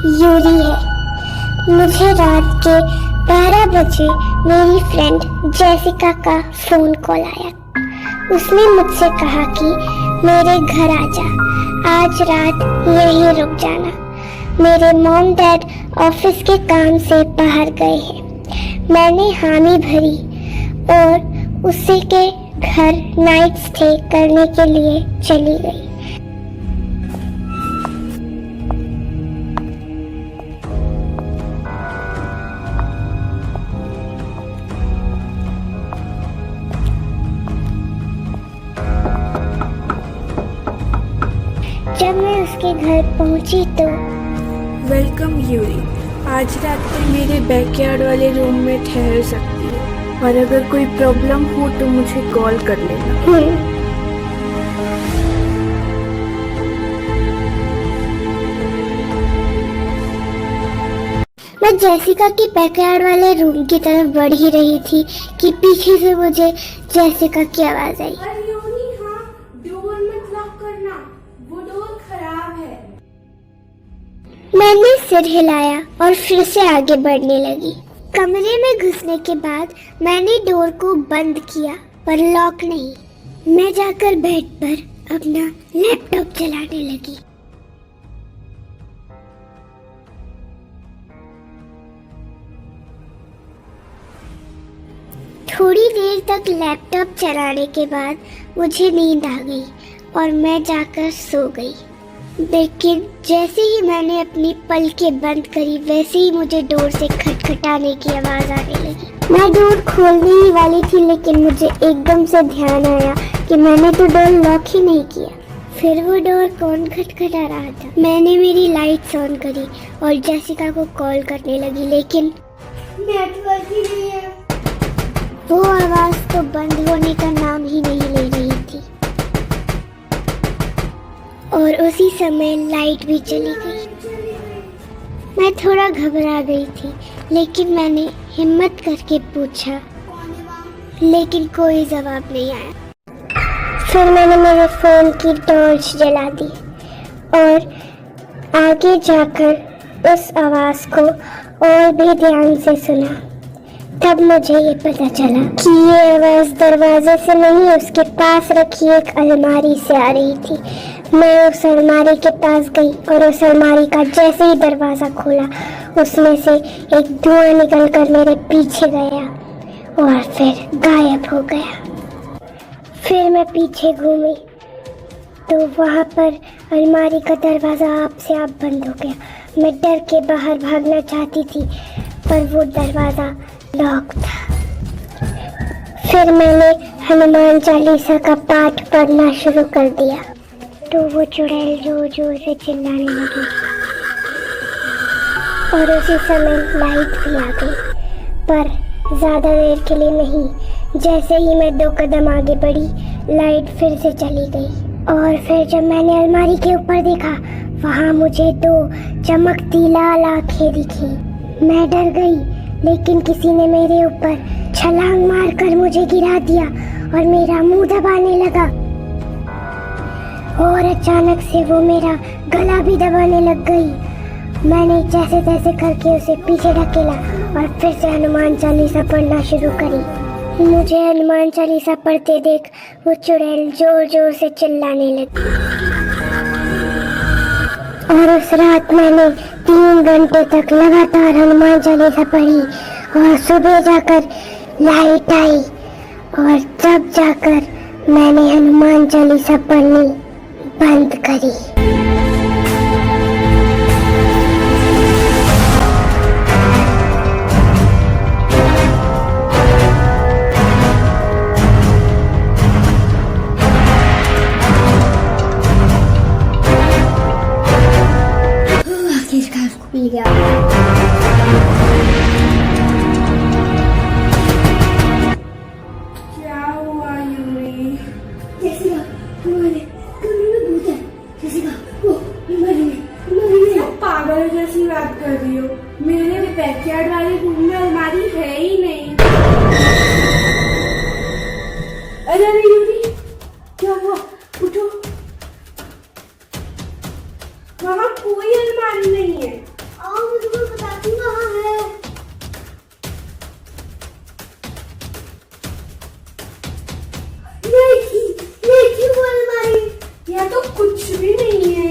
Yuri है। मुझे रात के 12 बजे मेरी फ्रेंड जेसिका का फोन कॉल आया। उसने मुझसे कहा कि मेरे घर आ जा, आज रात यहीं रुक जाना। मेरे मॉम डैड ऑफिस के काम से बाहर गए हैं। मैंने हामी भरी और उसी के घर नाइट स्टे करने के लिए चली गई। जब मैं उसके घर पहुंची तो वेलकम यूरी। आज रात तुम मेरे बैकयार्ड वाले रूम में ठहर सकती हो और अगर कोई प्रॉब्लम हो तो मुझे कॉल कर लेना। मैं जेसिका के बैकयार्ड वाले रूम की तरफ बढ़ ही रही थी कि पीछे से मुझे जेसिका की आवाज आई। डोर मत लॉक करना, वो डोर खराब है। मैंने सिर हिलाया और फिर से आगे बढ़ने लगी। कमरे में घुसने के बाद मैंने डोर को बंद किया पर लॉक नहीं। मैं जाकर बेड पर अपना लैपटॉप चलाने लगी। थोड़ी देर तक लैपटॉप चलाने के बाद मुझे नींद आ गई और मैं जाकर सो गई। लेकिन जैसे ही मैंने अपनी पलकें बंद करी वैसे ही मुझे डोर से खटखटाने की आवाज आने लगी। मैं डोर खोलने ही वाली थी लेकिन मुझे एकदम से ध्यान आया कि मैंने तो डोर लॉक ही नहीं किया। फिर वो डोर कौन खटखटा रहा था? मैंने मेरी लाइट्स ऑन करी और जेसिका को कॉल करने लगी लेकिन नेटवर्क ही नहीं है। वो आवाज तो बंद होने का नाम ही नहीं ले रही थी और उसी समय लाइट भी चली गई। मैं थोड़ा घबरा गई थी लेकिन मैंने हिम्मत करके पूछा लेकिन कोई जवाब नहीं आया। फिर मैंने मेरे फोन की टॉर्च जला दी और आगे जाकर उस आवाज को और भी ध्यान से सुना। तब मुझे ये पता चला कि ये आवाज दरवाजे से नहीं उसके पास रखी एक अलमारी से आ रही थी। मैं उस अलमारी के पास गई और उस अलमारी का जैसे ही दरवाजा खोला उसमें से एक धुआं निकलकर मेरे पीछे गया और फिर गायब हो गया। फिर मैं पीछे घूमी तो वहाँ पर अलमारी का दरवाजा आप से आप बंद हो गया। मैं डर के बाहर भागना चाहती थी पर वो दरवाजा लॉक था। फिर मैंने हनुमान चालीसा का पाठ पढ़ना शुरू कर दिया तो वो चुड़ैल जोर जोर से चिल्लाने लगी और उसी समय लाइट भी आ गई पर ज़्यादा देर के लिए नहीं। जैसे ही मैं 2 कदम आगे बढ़ी लाइट फिर से चली गई और फिर जब मैंने अलमारी के ऊपर देखा वहाँ मुझे 2 चमकती लाल आंखें दिखी। मैं डर गई लेकिन किसी ने मेरे ऊपर छलांग मारकर मुझे गिरा दिया और मेरा मुंह दबाने लगा और अचानक से वो मेरा गला भी दबाने लग गई। मैंने जैसे तैसे करके उसे पीछे ढकेला और फिर से हनुमान चालीसा पढ़ना शुरू करी। मुझे हनुमान चालीसा पढ़ते देख वो चुड़ैल जोर जोर से चिल्लाने लगी और उस रात मैंने 3 घंटे तक लगातार हनुमान चालीसा पढ़ी और सुबह जाकर लाइट आई और तब जाकर मैंने हनुमान चालीसा पढ़नी बंद करी। आखिरकार खुल गया। पागल जैसी बात कर रही हो। मेरे बैकयार्ड वाले रूम में अलमारी है ही नहीं। अरे यूरी, क्या हुआ? उठो। वहाँ कोई अलमारी नहीं है आओ मैं तुम्हें बताती हूँ कहाँ है। ये थी वो अलमारी। यहाँ तो कुछ भी नहीं है।